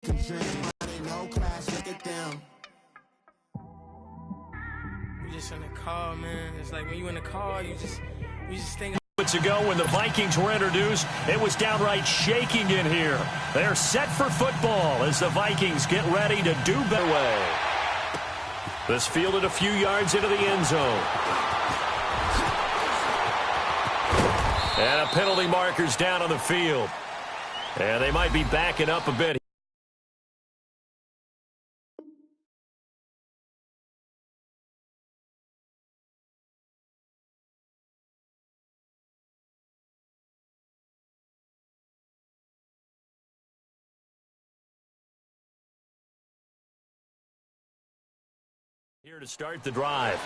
No class, look at them. We just in the car, man. It's like when you in the car, you just think. Moments ago when the Vikings were introduced, it was downright shaking in here. They're set for football as the Vikings get ready to do better way. This fielded a few yards into the end zone. And a penalty marker's down on the field. And they might be backing up a bit. Here to start the drive.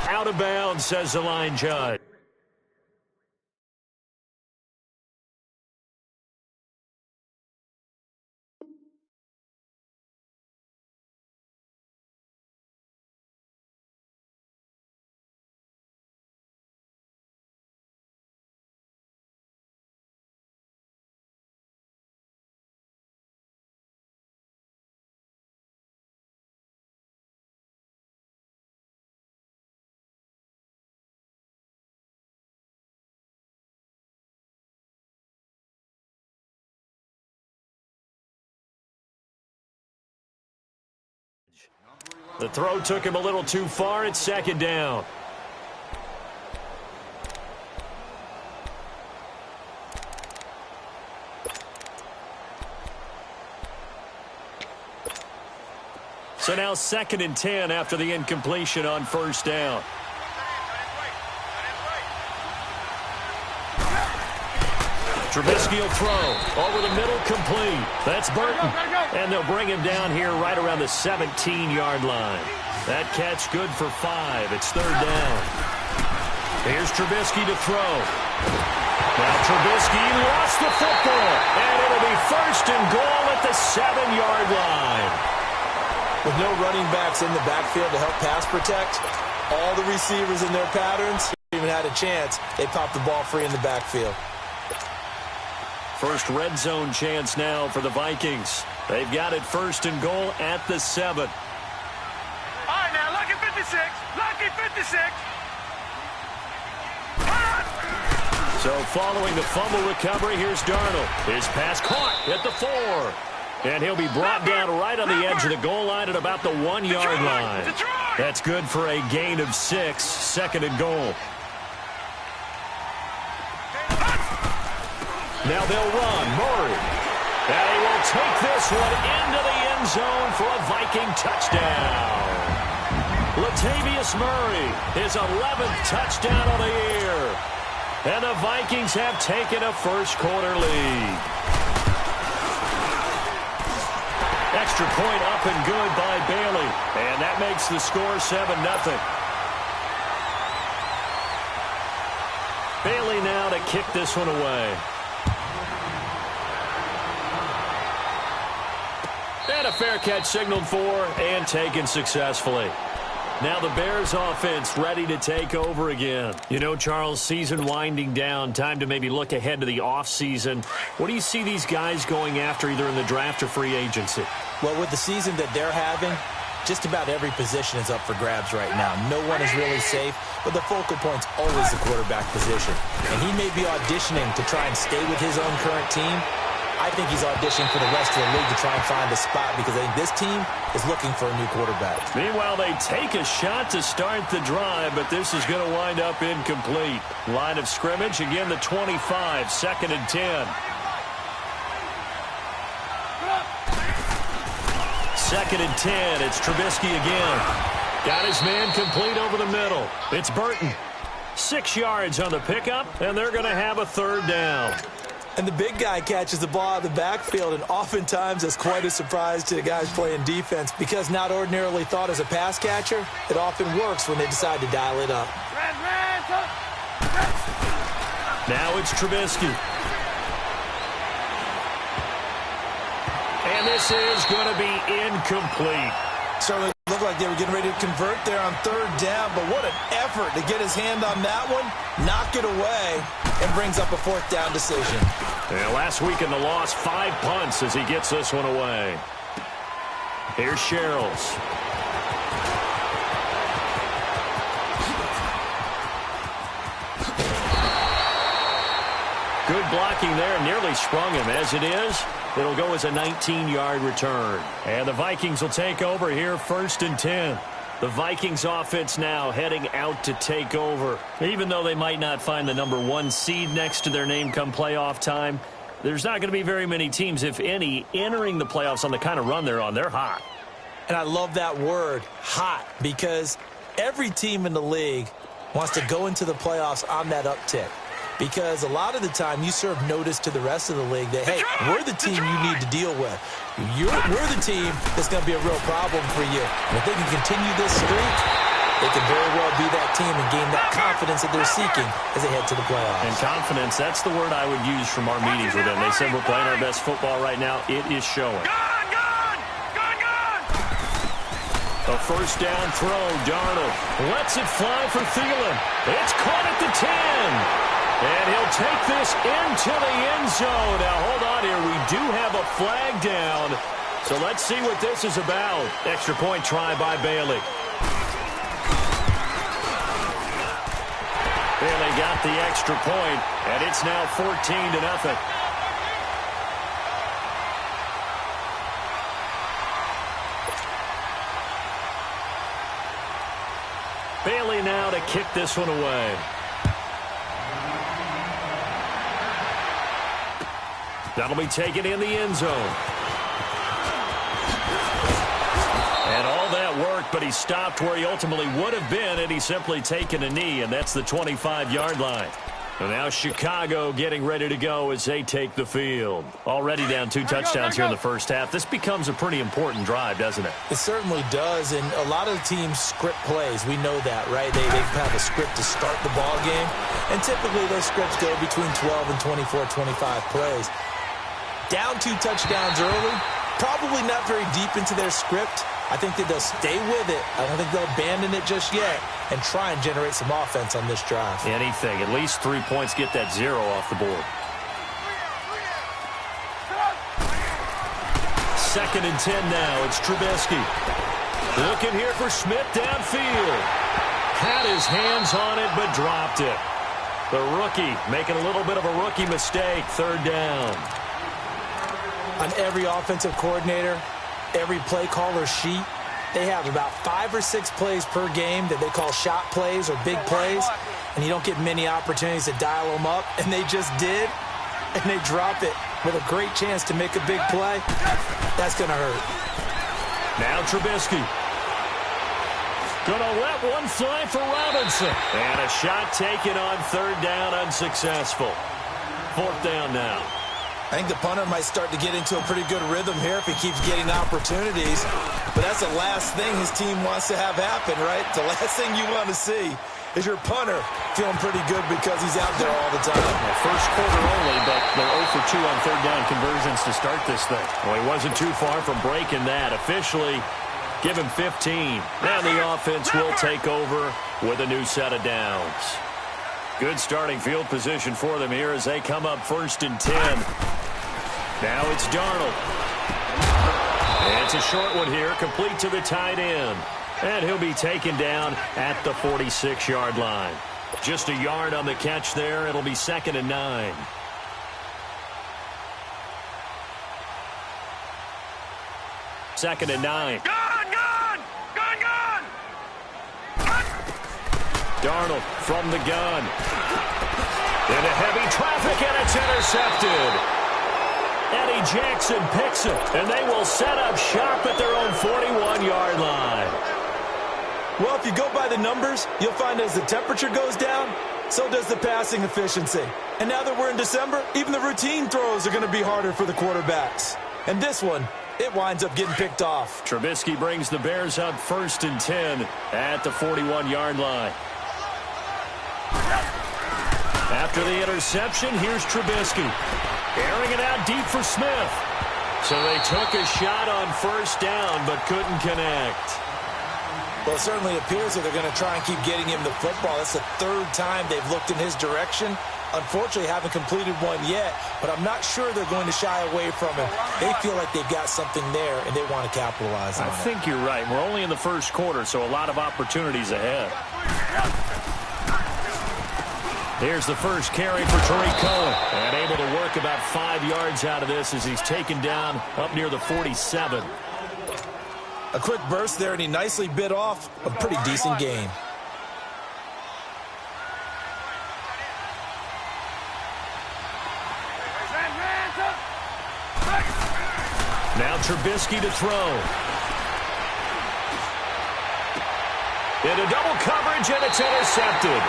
Out of bounds, says the line judge. The throw took him a little too far. It's second down. So now 2nd and 10 after the incompletion on first down. Trubisky will throw. Over the middle, complete. That's Burton. And they'll bring him down here right around the 17-yard line. That catch good for 5. It's third down. Here's Trubisky to throw. Now Trubisky lost the football. And it'll be first and goal at the 7-yard line. With no running backs in the backfield to help pass protect, all the receivers in their patterns even had a chance. They popped the ball free in the backfield. First red zone chance now for the Vikings. They've got it first and goal at the 7. All right, now, lucky 56. Lucky 56. So following the fumble recovery, here's Darnold. His pass caught at the 4. And he'll be brought down right on the edge of the goal line at about the 1-yard line. That's good for a gain of 6. Second and goal. Now they'll run. Murray. And he will take this one into the end zone for a Viking touchdown. Latavius Murray, his 11th touchdown of the year. And the Vikings have taken a first-quarter lead. Extra point up and good by Bailey. And that makes the score 7-0. Bailey now to kick this one away. And a fair catch signaled for and taken successfully. Now the Bears offense ready to take over again. You know, Charles, season winding down. Time to maybe look ahead to the offseason. What do you see these guys going after either in the draft or free agency? Well, with the season that they're having, just about every position is up for grabs right now. No one is really safe, but the focal point's always the quarterback position. And he may be auditioning to try and stay with his own current team. I think he's auditioning for the rest of the league to try and find a spot because I think this team is looking for a new quarterback. Meanwhile, they take a shot to start the drive, but this is going to wind up incomplete. Line of scrimmage, again the 25, 2nd and 10. 2nd and 10, it's Trubisky again. Got his man complete over the middle. It's Burton. 6 yards on the pickup, and they're going to have a third down. And the big guy catches the ball out of the backfield, and oftentimes it's quite a surprise to the guys playing defense because not ordinarily thought as a pass catcher, it often works when they decide to dial it up. Now it's Trubisky. And this is going to be incomplete. Certainly looked like they were getting ready to convert there on third down, but what an effort to get his hand on that one, knock it away, and brings up a fourth down decision. Yeah, last week in the loss, 5 punts as he gets this one away. Here's Sherrills. Good blocking there, nearly sprung him. As it is, it'll go as a 19-yard return. And the Vikings will take over here, 1st and 10. The Vikings offense now heading out to take over. Even though they might not find the number 1 seed next to their name come playoff time, there's not going to be very many teams, if any, entering the playoffs on the kind of run they're on. They're hot. And I love that word, hot, because every team in the league wants to go into the playoffs on that uptick. Because a lot of the time you serve notice to the rest of the league that, hey, we're the team you need to deal with. We're the team that's going to be a real problem for you. And if they can continue this streak, they can very well be that team and gain that confidence that they're seeking as they head to the playoffs. And confidence, that's the word I would use from our meetings with them. They said we're playing our best football right now. It is showing. A first down throw, Darnold lets it fly for Thielen. It's caught at the 10. And he'll take this into the end zone. Now, hold on here. We do have a flag down. So let's see what this is about. Extra point try by Bailey. Bailey got the extra point, and it's now 14-0. Bailey now to kick this one away. That'll be taken in the end zone. And all that worked, but he stopped where he ultimately would have been, and he's simply taken a knee, and that's the 25-yard line. And now Chicago getting ready to go as they take the field. Already down 2 touchdowns here in the first half. This becomes a pretty important drive, doesn't it? It certainly does, and a lot of the teams script plays. We know that, right? They have a script to start the ball game, and typically those scripts go between 12 and 24, 25 plays. Down 2 touchdowns early, probably not very deep into their script. I think that they'll stay with it. I don't think they'll abandon it just yet and try and generate some offense on this drive. Anything. At least 3 points, get that 0 off the board. 2nd and 10 now. It's Trubisky. Looking here for Smith downfield. Had his hands on it, but dropped it. The rookie making a little bit of a rookie mistake. 3rd down. On every offensive coordinator, every play caller sheet, they have about 5 or 6 plays per game that they call shot plays or big plays, and you don't get many opportunities to dial them up, and they just did, and they drop it with a great chance to make a big play. That's going to hurt. Now Trubisky. Gonna let one fly for Robinson. And a shot taken on 3rd down, unsuccessful. 4th down now. I think the punter might start to get into a pretty good rhythm here if he keeps getting opportunities. But that's the last thing his team wants to have happen, right? The last thing you want to see is your punter feeling pretty good because he's out there all the time. Well, first quarter only, but they're 0 for 2 on 3rd down conversions to start this thing. Well, he wasn't too far from breaking that. Officially, give him 15. Now the offense will take over with a new set of downs. Good starting field position for them here as they come up 1st and 10. Now it's Darnold. It's a short one here, complete to the tight end. And he'll be taken down at the 46-yard line. Just a yard on the catch there. It'll be 2nd and 9. Second and 9. Darnold from the gun. Into heavy traffic, and it's intercepted. Eddie Jackson picks it, and they will set up shop at their own 41-yard line. Well, if you go by the numbers, you'll find as the temperature goes down, so does the passing efficiency. And now that we're in December, even the routine throws are going to be harder for the quarterbacks. And this one, it winds up getting picked off. Trubisky brings the Bears up 1st and 10 at the 41-yard line. After the interception, here's Trubisky. Airing it out deep for Smith. So they took a shot on first down, but couldn't connect. Well, it certainly appears that they're going to try and keep getting him the football. That's the third time they've looked in his direction. Unfortunately, haven't completed one yet, but I'm not sure they're going to shy away from him. They feel like they've got something there, and they want to capitalize on it. I think you're right. We're only in the first quarter, so a lot of opportunities ahead. Here's the first carry for Tariq Cohen. And able to work about 5 yards out of this as he's taken down up near the 47. A quick burst there, and he nicely bit off a pretty decent gain. Now Trubisky to throw. Into double coverage, and it's intercepted.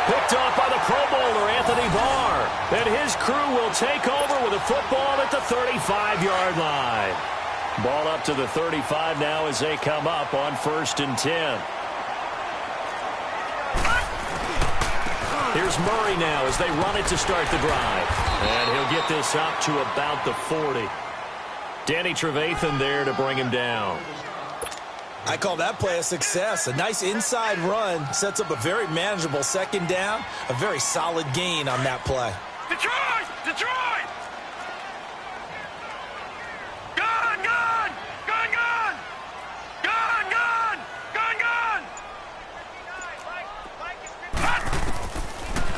Picked off by the Pro Bowler, Anthony Barr. And his crew will take over with a football at the 35-yard line. Ball up to the 35 now as they come up on 1st and 10. Here's Murray now as they run it to start the drive. And he'll get this up to about the 40. Danny Trevathan there to bring him down. I call that play a success. A nice inside run sets up a very manageable second down. A very solid gain on that play. Detroit! Detroit! Gun! Gun! Gun! Gun! Gun! Gun! Gun! Gun!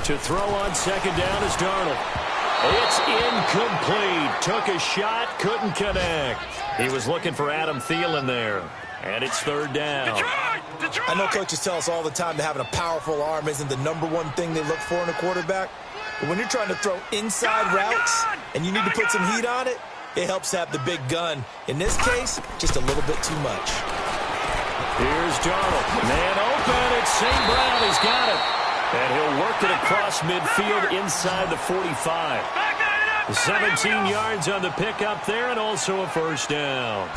To throw on second down is Darnold. It's incomplete. Took a shot, couldn't connect. He was looking for Adam Thielen there. And it's 3rd down. Detroit! Detroit! I know coaches tell us all the time that having a powerful arm isn't the #1 thing they look for in a quarterback. But when you're trying to throw inside routes and you need to put some heat on it, it helps to have the big gun. In this case, just a little bit too much. Here's Darnold. Man open. It's St. Brown. He's got it. And he'll work it across midfield inside the 45. 17 yards on the pickup there, and also a 1st down.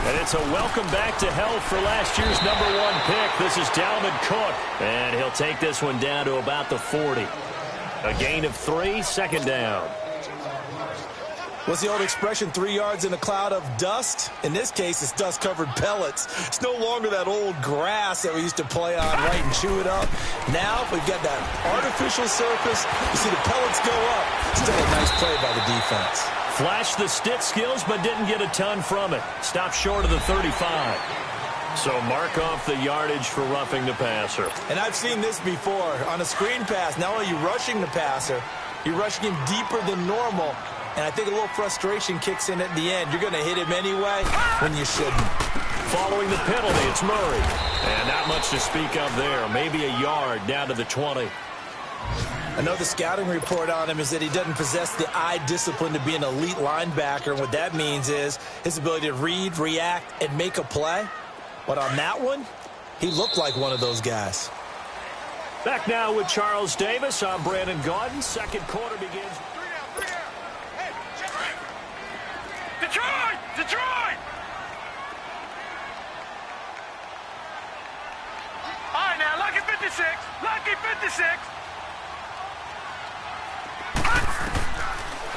And it's a welcome back to health for last year's #1 pick. This is Dalvin Cook. And he'll take this one down to about the 40. A gain of 3, 2nd down. What's the old expression, 3 yards in a cloud of dust? In this case, it's dust-covered pellets. It's no longer that old grass that we used to play on, right, and chew it up. Now we've got that artificial surface. You see the pellets go up. Still a nice play by the defense. Flashed the stick skills, but didn't get a ton from it. Stopped short of the 35. So mark off the yardage for roughing the passer. And I've seen this before. On a screen pass, not only are you rushing the passer, you're rushing him deeper than normal. And I think a little frustration kicks in at the end. You're going to hit him anyway when you shouldn't. Following the penalty, it's Murray. And not much to speak of there. Maybe a yard down to the 20. I know the scouting report on him is that he doesn't possess the eye discipline to be an elite linebacker. And what that means is his ability to read, react, and make a play. But on that one, he looked like one of those guys. Back now with Charles Davis. I'm Brandon Gaudin. Second quarter begins. Detroit! Detroit! All right, now, lucky 56. Lucky 56.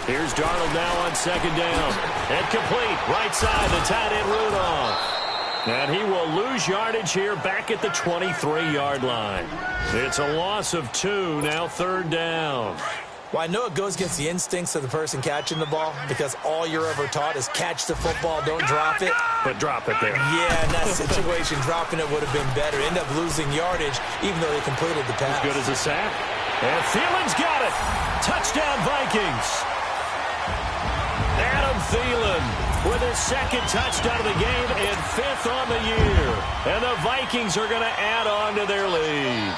Here's Darnold now on second down. And complete. Right side, the tight end Rudolph. And he will lose yardage here back at the 23-yard line. It's a loss of 2, now 3rd down. Well, I know it goes against the instincts of the person catching the ball because all you're ever taught is catch the football, don't drop it. But drop it there. Yeah, in that situation, dropping it would have been better. End up losing yardage, even though they completed the pass. As good as a sack. And Thielen's got it. Touchdown, Vikings. Adam Thielen with his 2nd touchdown of the game and 5th on the year. And the Vikings are going to add on to their lead.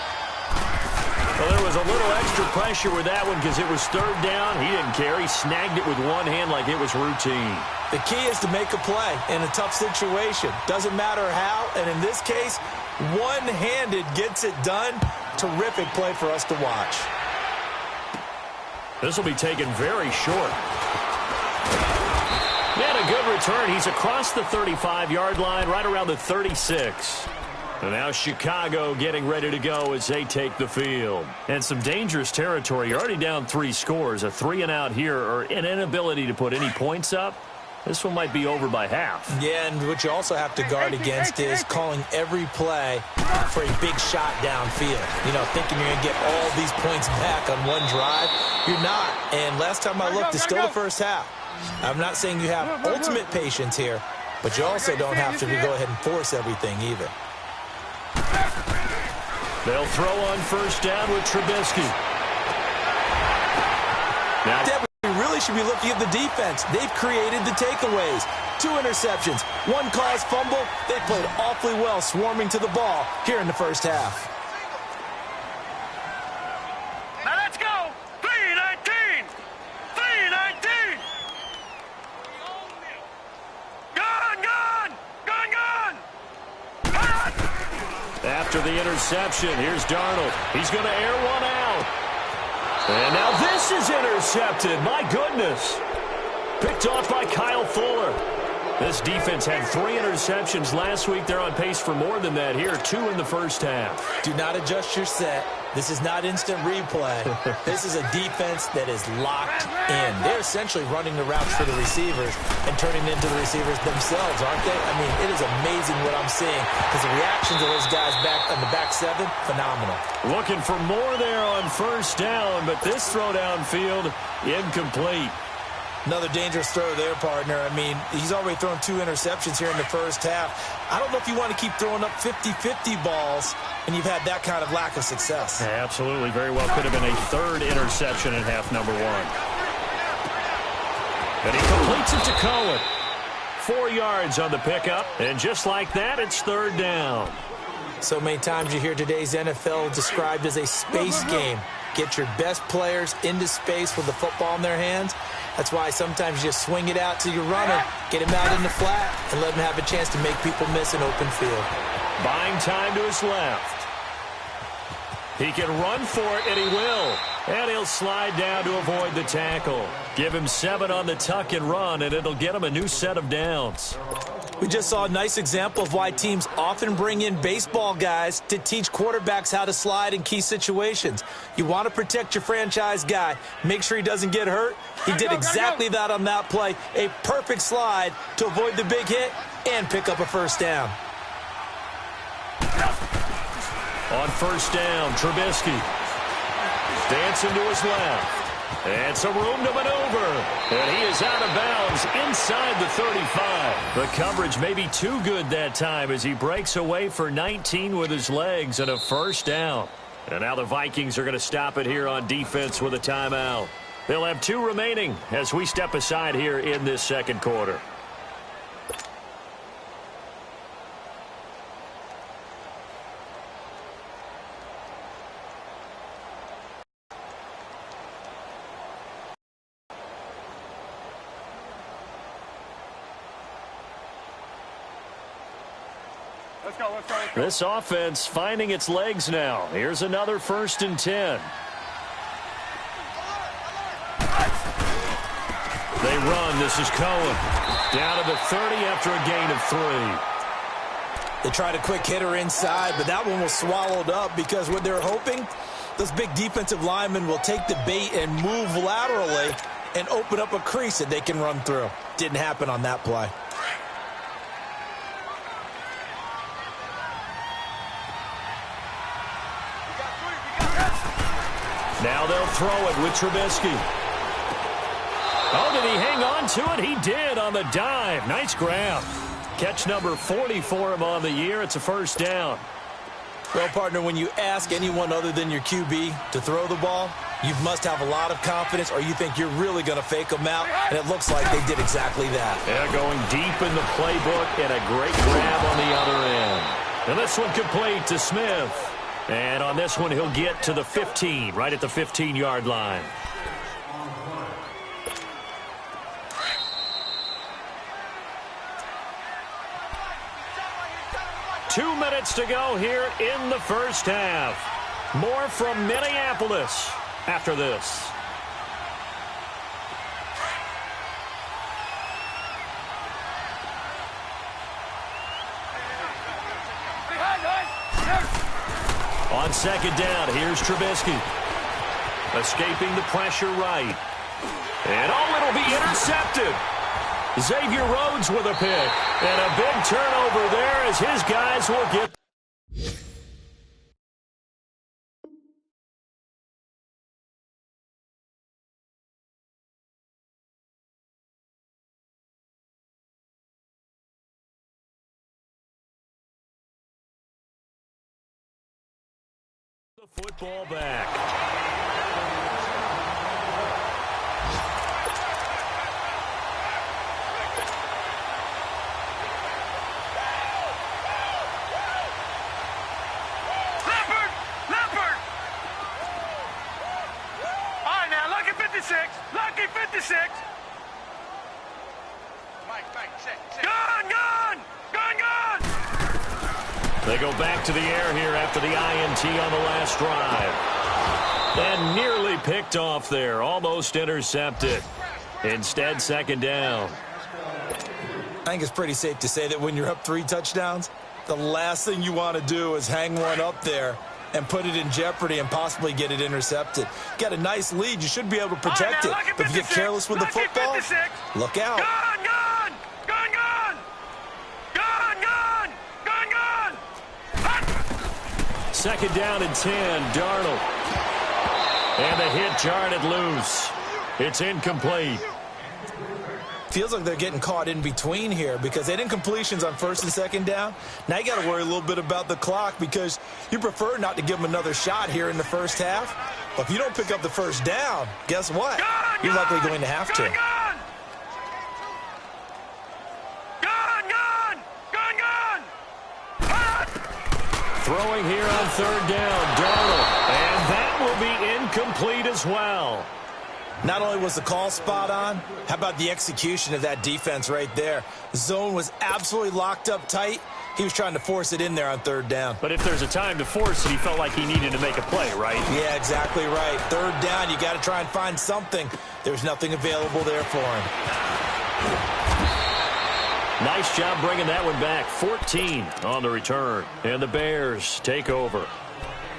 Well, there was a little extra pressure with that one because it was 3rd down. He didn't care. He snagged it with one hand like it was routine. The key is to make a play in a tough situation. Doesn't matter how, and in this case, one-handed gets it done. Terrific play for us to watch. This will be taken very short. And a good return. He's across the 35-yard line, right around the 36. And now Chicago getting ready to go as they take the field. And some dangerous territory. You're already down 3 scores. A 3-and-out here or an inability to put any points up. This one might be over by half. Yeah, and what you also have to guard against is calling every play for a big shot downfield. You know, thinking you're going to get all these points back on one drive. You're not. And last time I looked, it's still the first half. I'm not saying you have ultimate patience here, but you also don't have to go ahead and force everything either. They'll throw on first down with Trubisky. Now, we really should be looking at the defense. They've created the takeaways. 2 interceptions, 1 caused fumble. They played awfully well swarming to the ball here in the first half. Now let's go. 3-19. 3-19. Gun. after the interception, here's Darnold. He's going to air one out. And now this is intercepted. My goodness. Picked off by Kyle Fuller. This defense had 3 interceptions last week. They're on pace for more than that here. 2 in the first half. Do not adjust your set. This is not instant replay. This is a defense that is locked in. They're essentially running the routes for the receivers and turning into the receivers themselves, aren't they? I mean, it is amazing what I'm seeing because the reactions of those guys back on the back 7, phenomenal. Looking for more there on first down, but this throw downfield incomplete. Another dangerous throw there, partner. I mean, he's already thrown 2 interceptions here in the first half. I don't know if you want to keep throwing up 50-50 balls and you've had that kind of lack of success. Yeah, absolutely. Very well could have been a 3rd interception in half number 1. And he completes it to Cohen. 4 yards on the pickup. And just like that, it's 3rd down. So many times you hear today's NFL described as a space game. Get your best players into space with the football in their hands. That's why sometimes you just swing it out to your runner, get him out in the flat, and let him have a chance to make people miss an open field. Buying time to his left. He can run for it, and he will. And he'll slide down to avoid the tackle. Give him 7 on the tuck and run, and it'll get him a new set of downs. We just saw a nice example of why teams often bring in baseball guys to teach quarterbacks how to slide in key situations. You want to protect your franchise guy. Make sure he doesn't get hurt. He did exactly that on that play. A perfect slide to avoid the big hit and pick up a first down. On first down, Trubisky. Dancing to his left. And some room to maneuver. And he is out of bounds inside the 35. The coverage may be too good that time as he breaks away for 19 with his legs and a first down. And now the Vikings are going to stop it here on defense with a timeout. They'll have 2 remaining as we step aside here in this second quarter. Let's go. This offense finding its legs now. Here's another 1st and 10. They run. This is Cohen. Down to the 30 after a gain of 3. They tried a quick hitter inside, but that one was swallowed up because what they're hoping, those big defensive linemen will take the bait and move laterally and open up a crease that they can run through. Didn't happen on that play. Now they'll throw it with Trubisky. Oh, did he hang on to it? He did on the dive. Nice grab. Catch number 40 for him on the year. It's a first down. Well, partner, when you ask anyone other than your QB to throw the ball, you must have a lot of confidence or you think you're really going to fake them out, and it looks like they did exactly that. Yeah, going deep in the playbook and a great grab on the other end. And this one complete to Smith. And on this one, he'll get to the 15, right at the 15-yard line. Two minutes to go here in the first half. More from Minneapolis after this. On second down, here's Trubisky. Escaping the pressure right. And it'll be intercepted. Xavier Rhodes with a pick. And a big turnover there as his guys will get. The football back. Lucky 56. Gun! They go back to the air here after the INT on the last drive. And nearly picked off there. Almost intercepted. Instead, second down. I think it's pretty safe to say that when you're up 3 touchdowns, the last thing you want to do is hang one up there and put it in jeopardy and possibly get it intercepted. Got a nice lead. You should be able to protect it. But if you get careless with the football, look out. Second down and 10, Darnold. And the hit jarred it loose. It's incomplete. Feels like they're getting caught in between here because they didn't incompletions on first and second down. Now you got to worry a little bit about the clock because you prefer not to give them another shot here in the first half. But if you don't pick up the first down, guess what? You're likely going to have to. Throwing here on third down, Darnold. And that will be incomplete as well. Not only was the call spot on, how about the execution of that defense right there? The zone was absolutely locked up tight. He was trying to force it in there on third down. But if there's a time to force it, he felt like he needed to make a play, right? Yeah, exactly right. Third down, you got to try and find something. There's nothing available there for him. Nice job bringing that one back. 14 on the return. And the Bears take over.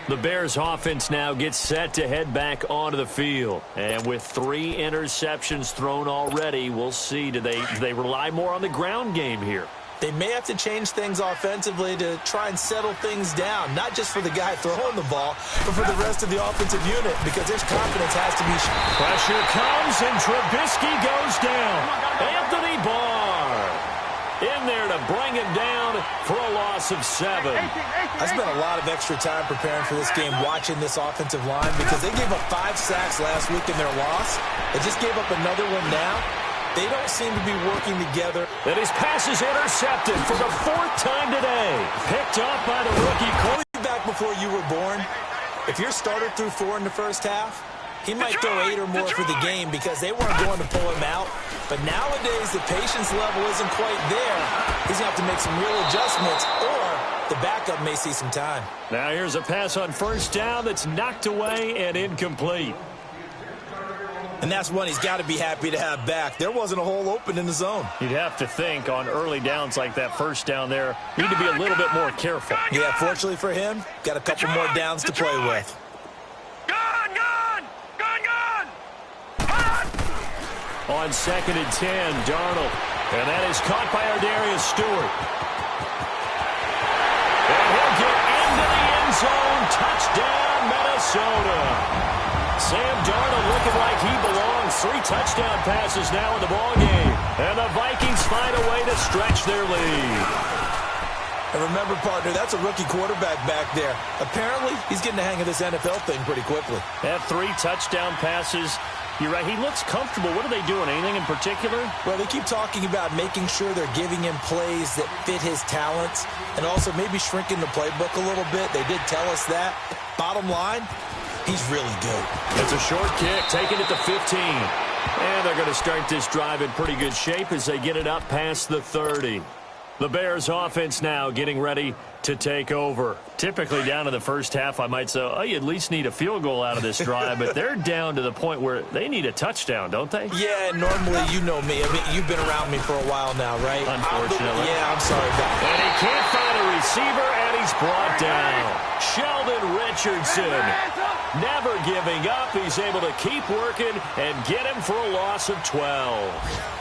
The Bears offense now gets set to head back onto the field. And with 3 interceptions thrown already, we'll see. Do they rely more on the ground game here? They may have to change things offensively to try and settle things down, not just for the guy throwing the ball, but for the rest of the offensive unit, because their confidence has to be. Pressure comes, and Trubisky goes down. Anthony Barr in there to bring him down for a loss of 7. I spent a lot of extra time preparing for this game watching this offensive line because they gave up 5 sacks last week in their loss. They just gave up another one now. They don't seem to be working together. And his pass is intercepted for the 4th time today. Picked off by the rookie. Back before you were born, if your starter threw 4 in the first half, he might throw 8 or more for the game because they weren't going to pull him out. But nowadays, the patience level isn't quite there. He's going to have to make some real adjustments, or the backup may see some time. Now here's a pass on first down that's knocked away and incomplete. And that's one he's got to be happy to have back. There wasn't a hole open in the zone. You'd have to think on early downs like that first down there, you need to be a little bit more careful. Yeah, fortunately for him, got a couple more downs to play with. On second and 10, Darnold. And that is caught by Ardarius Stewart. And he'll get into the end zone. Touchdown, Minnesota. Sam Darnold looking like he belongs. 3 touchdown passes now in the ballgame. And the Vikings find a way to stretch their lead. And remember, partner, that's a rookie quarterback back there. Apparently, he's getting the hang of this NFL thing pretty quickly. That 3 touchdown passes. You're right. He looks comfortable. What are they doing? Anything in particular? Well, they keep talking about making sure they're giving him plays that fit his talents and also maybe shrinking the playbook a little bit. They did tell us that. Bottom line, he's really good. It's a short kick, taking it to 15. And they're going to start this drive in pretty good shape as they get it up past the 30. The Bears offense now getting ready to take over. Typically down in the first half, I might say, oh, you at least need a field goal out of this drive, but they're down to the point where they need a touchdown, don't they? Yeah, normally you know me. I mean, you've been around me for a while now, right? Unfortunately. Yeah, I'm sorry about that. And he can't find a receiver, and he's brought down. Sheldon Richardson, never giving up. He's able to keep working and get him for a loss of 12.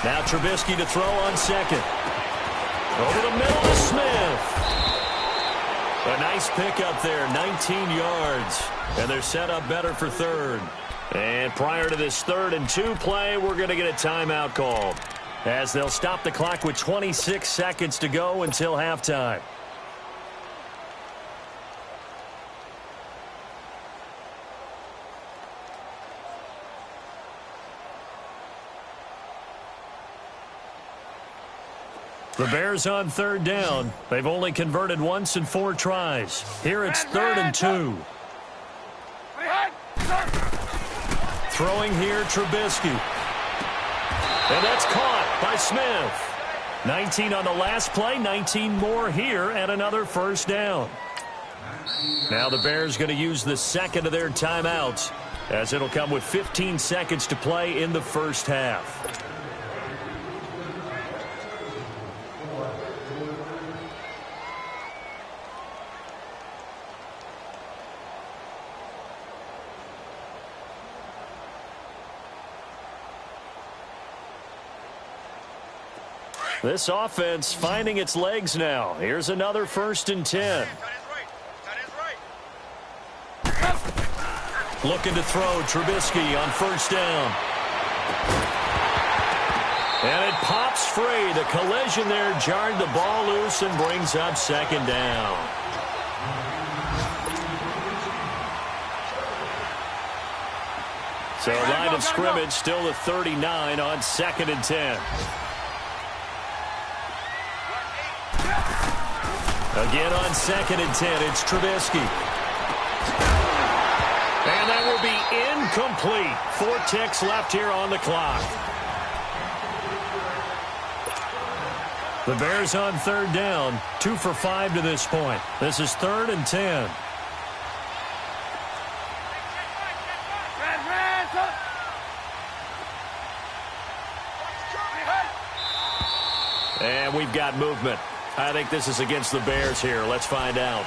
Now Trubisky to throw on second. Over the middle to Smith. A nice pickup there, 19 yards. And they're set up better for third. And prior to this 3rd and 2 play, we're going to get a timeout called, as they'll stop the clock with 26 seconds to go until halftime. The Bears on 3rd down. They've only converted once in 4 tries. Here it's 3rd and 2. Throwing here, Trubisky. And that's caught by Smith. 19 on the last play, 19 more here, and another first down. Now the Bears going to use the second of their timeouts, as it'll come with 15 seconds to play in the first half. This offense finding its legs now. Here's another 1st and 10. Looking to throw, Trubisky on 1st down. And it pops free. The collision there jarred the ball loose and brings up 2nd down. So line of scrimmage still the 39 on 2nd and 10. Again on 2nd and 10, it's Trubisky. And that will be incomplete. 4 ticks left here on the clock. The Bears on 3rd down, 2 for 5 to this point. This is 3rd and 10. And we've got movement. I think this is against the Bears here. Let's find out.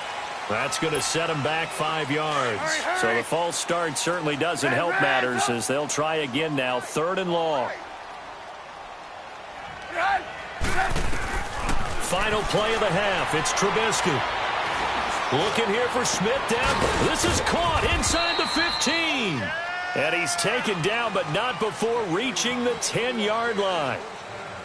That's going to set them back 5 yards. So the false start certainly doesn't help matters, as they'll try again now, 3rd and long. Final play of the half. It's Trubisky. Looking here for Smith down. This is caught inside the 15. And he's taken down, but not before reaching the 10-yard line.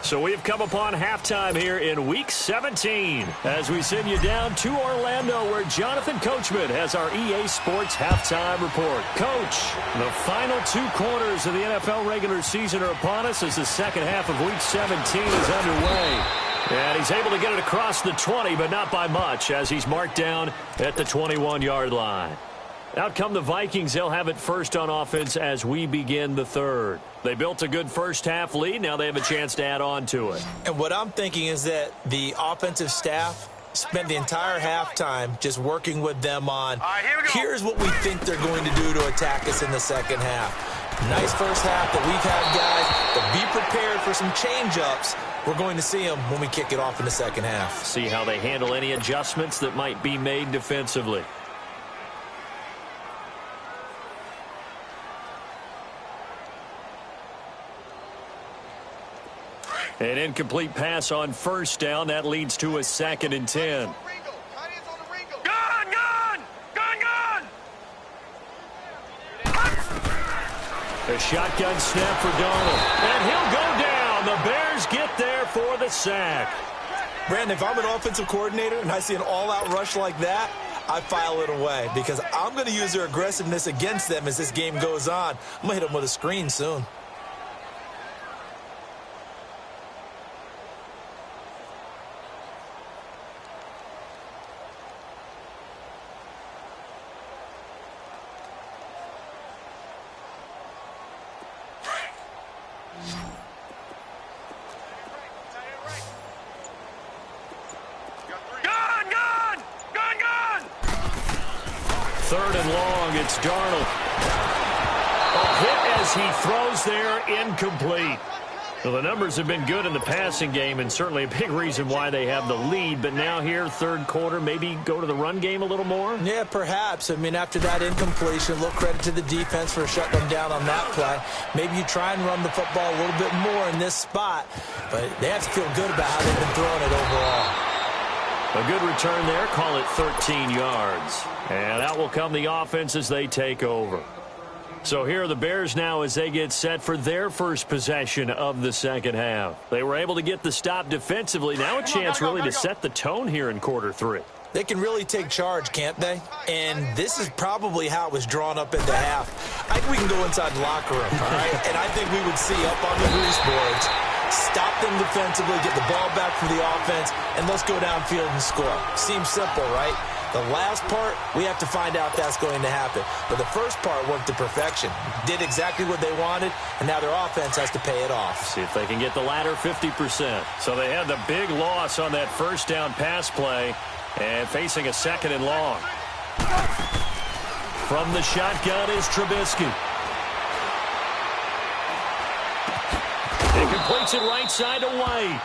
So we've come upon halftime here in Week 17 as we send you down to Orlando, where Jonathan Coachman has our EA Sports Halftime Report. Coach, the final 2 quarters of the NFL regular season are upon us as the second half of Week 17 is underway. And he's able to get it across the 20, but not by much, as he's marked down at the 21-yard line. Out come the Vikings. They'll have it first on offense as we begin the 3rd. They built a good first half lead. Now they have a chance to add on to it. And what I'm thinking is that the offensive staff spent the entire halftime just working with them on, here's what we think they're going to do to attack us in the second half. Nice first half that we've had, guys, but be prepared for some change-ups. We're going to see them when we kick it off in the second half. See how they handle any adjustments that might be made defensively. An incomplete pass on 1st down. That leads to a 2nd and 10. A shotgun snap for Donald. And he'll go down. The Bears get there for the sack. Brandon, if I'm an offensive coordinator and I see an all-out rush like that, I file it away because I'm going to use their aggressiveness against them as this game goes on. I'm going to hit them with a screen soon. 3rd and long. It's Darnold. A hit as he throws there, incomplete. Well, the numbers have been good in the passing game, and certainly a big reason why they have the lead. But now here, 3rd quarter, maybe go to the run game a little more? Yeah, perhaps. I mean, after that incompletion, a little credit to the defense for shutting them down on that play. Maybe you try and run the football a little bit more in this spot, but they have to feel good about how they've been throwing it overall. A good return there. Call it 13 yards. And out will come the offense as they take over. So here are the Bears now as they get set for their first possession of the second half. They were able to get the stop defensively. Now a chance really to set the tone here in quarter 3. They can really take charge, can't they? And this is probably how it was drawn up at the half. I think we can go inside the locker room, all right? And I think we would see up on the grease boards, stop them defensively, get the ball back for the offense, and let's go downfield and score. Seems simple, right? The last part, we have to find out if that's going to happen. But the first part worked to perfection. Did exactly what they wanted, and now their offense has to pay it off. See if they can get the latter 50%. So they had the big loss on that first down pass play, and facing a 2nd and long. From the shotgun is Trubisky. He completes it right side to White.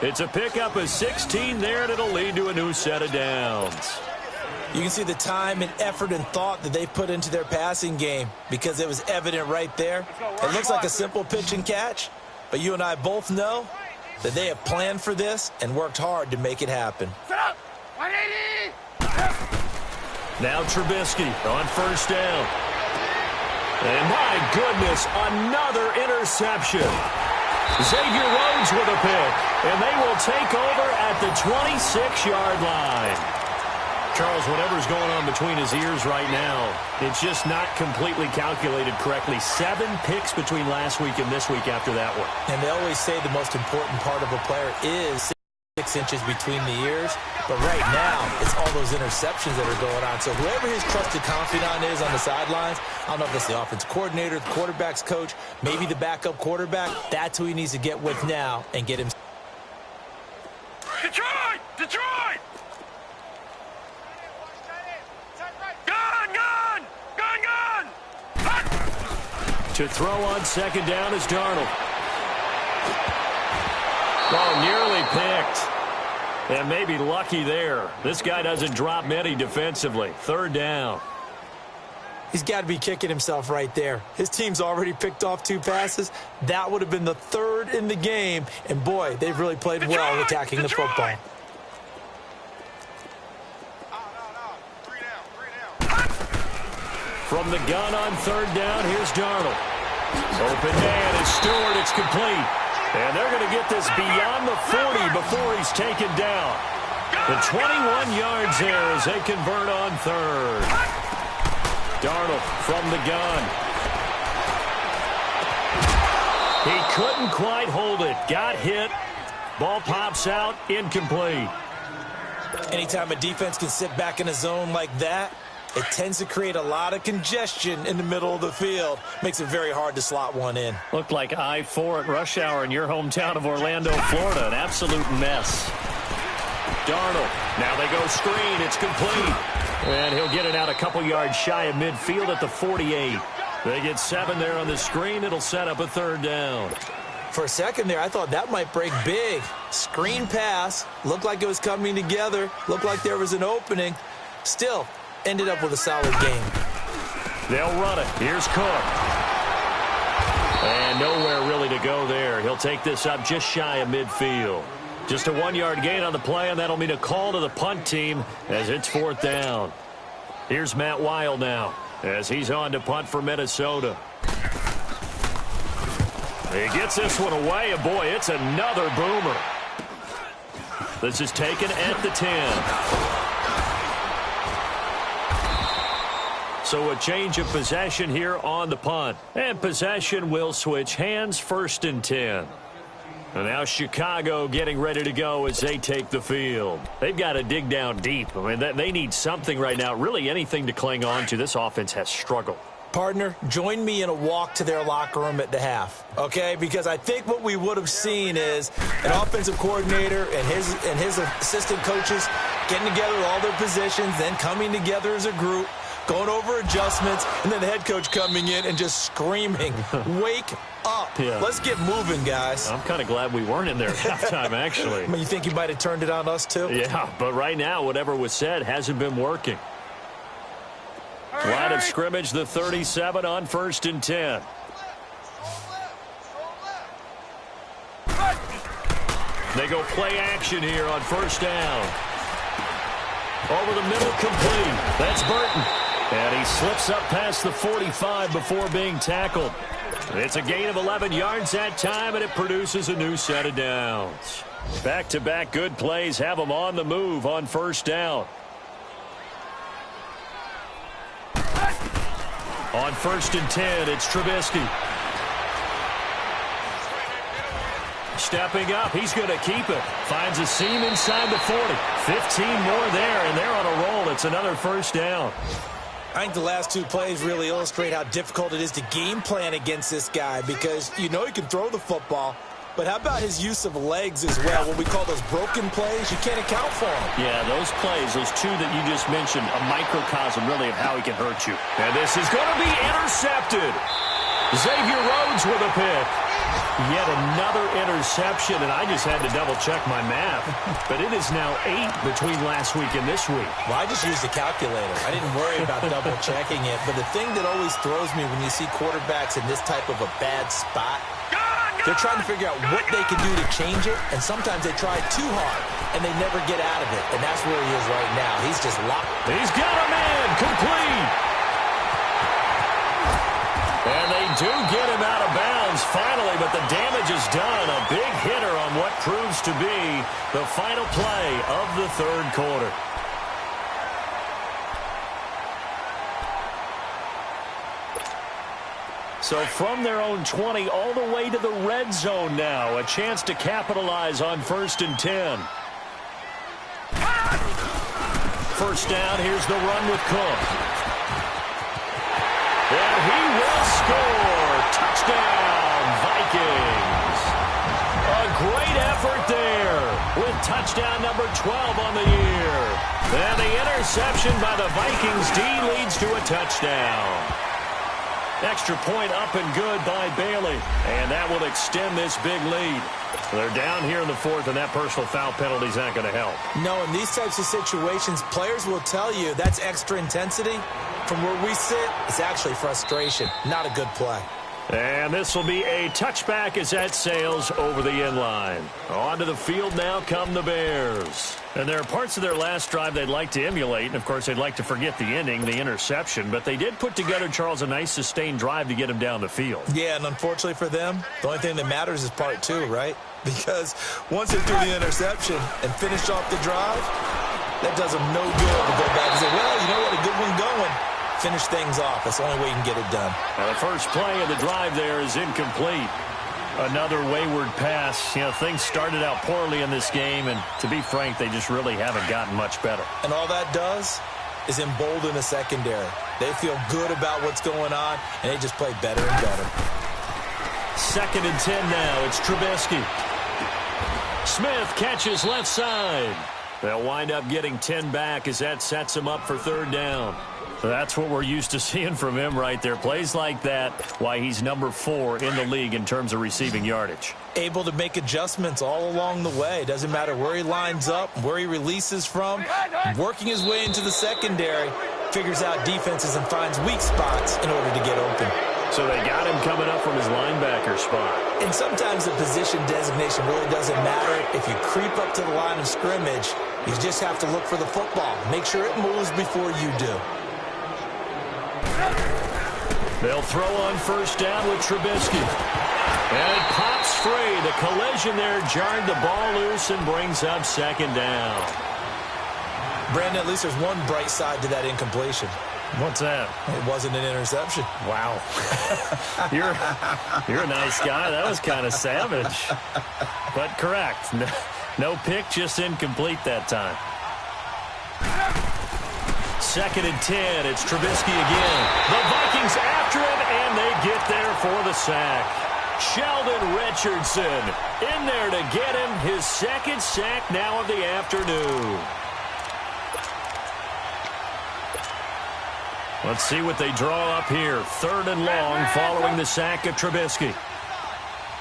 It's a pickup of 16 there, and it'll lead to a new set of downs. You can see the time and effort and thought that they put into their passing game because it was evident right there. It looks like a simple pitch and catch, but you and I both know that they have planned for this and worked hard to make it happen. Now Trubisky on first down. And my goodness, another interception. Xavier Rhodes with a pick, and they will take over at the 26-yard line. Charles, whatever's going on between his ears right now, it's just not completely calculated correctly. 7 picks between last week and this week after that one. And they always say the most important part of a player is 6 inches between the ears. But right now, it's all those interceptions that are going on. So whoever his trusted confidant is on the sidelines, I don't know if that's the offense coordinator, the quarterback's coach, maybe the backup quarterback, that's who he needs to get with now and get him. Detroit! Detroit! Gun! Gun! Gun! Gun! To throw on second down is Darnold. Oh, nearly picked. And maybe lucky there. This guy doesn't drop many defensively. 3rd down. He's got to be kicking himself right there. His team's already picked off 2 passes. That would have been the 3rd in the game. And, boy, they've really played well attacking the football. From the gun on 3rd down, here's Darnold. Open man is Stewart. It's complete. And they're going to get this beyond the 40 before he's taken down. The 21 yards there as they convert on 3rd. Darnold from the gun. He couldn't quite hold it. Got hit. Ball pops out. Incomplete. Anytime a defense can sit back in a zone like that, it tends to create a lot of congestion in the middle of the field. Makes it very hard to slot one in. Looked like I-4 at rush hour in your hometown of Orlando, Florida. An absolute mess. Darnold. Now they go screen. It's complete. And he'll get it out a couple yards shy of midfield at the 48. They get 7 there on the screen. It'll set up a 3rd down. For a second there, I thought that might break big. Screen pass. Looked like it was coming together. Looked like there was an opening. Still, ended up with a solid game. They'll run it. Here's Cook. And nowhere really to go there. He'll take this up just shy of midfield. Just a 1-yard gain on the play, and that'll mean a call to the punt team as it's 4th down. Here's Matt Weil now as he's on to punt for Minnesota. He gets this one away, and boy, it's another boomer. This is taken at the 10. So a change of possession here on the punt. And possession will switch hands, 1st and 10. And now Chicago getting ready to go as they take the field. They've got to dig down deep. I mean, they need something right now, really anything to cling on to. This offense has struggled. Partner, join me in a walk to their locker room at the half, okay? Because I think what we would have seen is an offensive coordinator and his assistant coaches getting together all their positions, then coming together as a group, going over adjustments, and then the head coach coming in and just screaming, wake up. Yeah. Let's get moving, guys. I'm kind of glad we weren't in there at halftime, actually. I mean, you think he might have turned it on us, too? Yeah, but right now, whatever was said hasn't been working. Line of scrimmage, the 37 on 1st and 10. They go play action here on 1st down. Over the middle, complete. That's Burton. And he slips up past the 45 before being tackled. It's a gain of 11 yards that time, and it produces a new set of downs. Back-to-back good plays have them on the move on 1st down. On 1st and 10, it's Trubisky. Stepping up, he's going to keep it. Finds a seam inside the 40. 15 more there, and they're on a roll. It's another 1st down. I think the last 2 plays really illustrate how difficult it is to game plan against this guy because you know he can throw the football, but how about his use of legs as well? What we call those broken plays, you can't account for them. Yeah, those plays, those 2 that you just mentioned, a microcosm really of how he can hurt you. And this is going to be intercepted. Xavier Rhodes with a pick. Yet another interception, and I just had to double-check my math. But it is now 8 between last week and this week. Well, I just used a calculator. I didn't worry about double-checking it. But the thing that always throws me when you see quarterbacks in this type of a bad spot, they're trying to figure out what they can do to change it, and sometimes they try too hard, and they never get out of it. And that's where he is right now. He's just locked. He's got him in. Complete. And they do get him out of bounds finally, but the damage is done. A big hitter on what proves to be the final play of the 3rd quarter. So from their own 20 all the way to the red zone now. A chance to capitalize on 1st and 10. 1st down, here's the run with Cook. And he will score. Touchdown, Vikings. A great effort there with touchdown number 12 on the year. And the interception by the Vikings D leads to a touchdown. Extra point up and good by Bailey. And that will extend this big lead. They're down here in the 4th, and that personal foul penalty is not going to help. No, in these types of situations, players will tell you that's extra intensity. From where we sit, it's actually frustration. Not a good play. And this will be a touchback as that sails over the end line. Onto the field now come the Bears. And there are parts of their last drive they'd like to emulate. And, of course, they'd like to forget the ending, the interception. But they did put together, Charles, a nice sustained drive to get him down the field. Yeah, and unfortunately for them, the only thing that matters is part 2, right? Because once they threw the interception and finished off the drive, that does them no good to go back and say, well, you know what, a good one going. Finish things off. That's the only way you can get it done. Now, the first play of the drive there is incomplete. Another wayward pass. You know, things started out poorly in this game, and to be frank, they just really haven't gotten much better. And all that does is embolden the secondary. They feel good about what's going on, and they just play better and better. 2nd and 10 now. It's Trubisky. Smith catches left side. They'll wind up getting 10 back as that sets him up for 3rd down. That's what we're used to seeing from him right there. Plays like that, why he's number 4 in the league in terms of receiving yardage. Able to make adjustments all along the way. Doesn't matter where he lines up, where he releases from. Working his way into the secondary, figures out defenses and finds weak spots in order to get open. So they got him coming up from his linebacker spot. And sometimes the position designation really doesn't matter. If you creep up to the line of scrimmage, you just have to look for the football. Make sure it moves before you do. They'll throw on 1st down with Trubisky. And it pops free. The collision there jarred the ball loose and brings up 2nd down. Brandon, at least there's one bright side to that incompletion. What's that? It wasn't an interception. Wow. You're a nice guy. That was kind of savage. But correct. No pick, just incomplete that time. 2nd and 10. It's Trubisky again. The Vikings after him, and they get there for the sack. Sheldon Richardson in there to get him his 2nd sack now of the afternoon. Let's see what they draw up here. 3rd and long following the sack of Trubisky.